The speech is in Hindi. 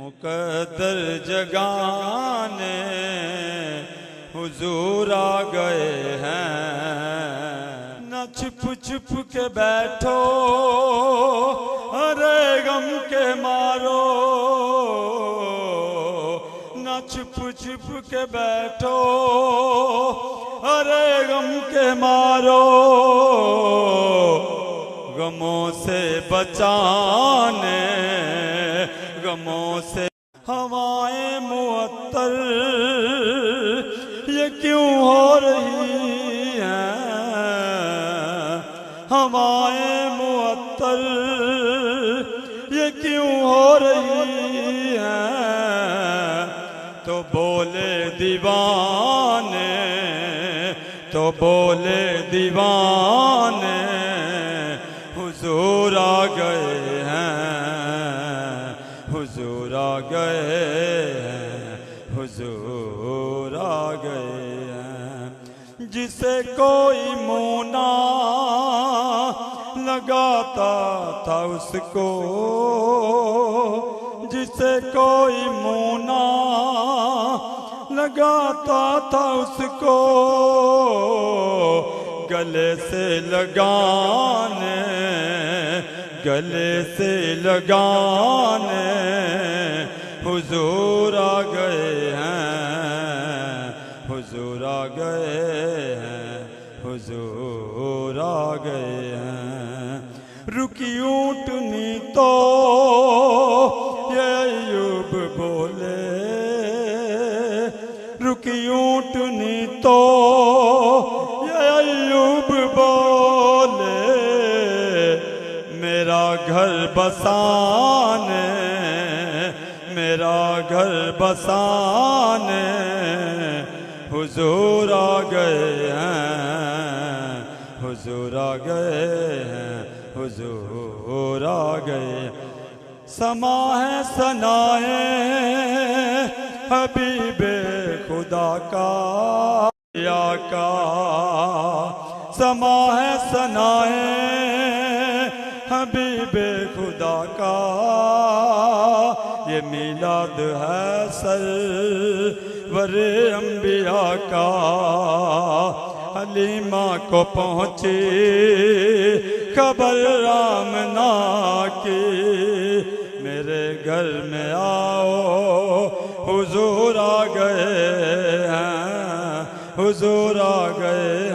मुकद्दर जगाने हुजूर आ गए हैं। न छुप छुप के बैठो अरे गम के मारो, न छुप छुप के बैठो अरे गम के मारो। गमों से बचाने गमों से हवाएं मुअत्तर ये क्यों हो रही हैं, हवाएं मुअत्तर ये क्यों हो रही हैं। तो बोले दीवाने, तो बोले दीवाने हुजूर आ गए हैं, हुजूर आ गए हैं, हुजूर आ गए हैं। जिसे कोई मोना लगाता था उसको, जिसे कोई मोना लगाता था उसको, गले से लगाने, गले से लगाने हुजूर आ गए हैं, हुजूर आ गए हैं, हुजूर आ गए हैं। रुकी ऊँटनी तो ये अय्यूब बोले, रुकी ऊँटनी तो ये अय्यूब बोले। मेरा घर बसाने, मेरा घर बसाने हुजूर आ गए हैं, हुजूर आ गए हैं, हुजूर आ गए। समा है सनाए हबीबे खुदा का, या का समा है सनाए हबीबे खुदा का। ये मिलाद है सरवरे अंबिया का। हलीमा को पहुँची खबर आमना की, मेरे घर में आओ हुजूर आ गए हैं, हुजूर आ गए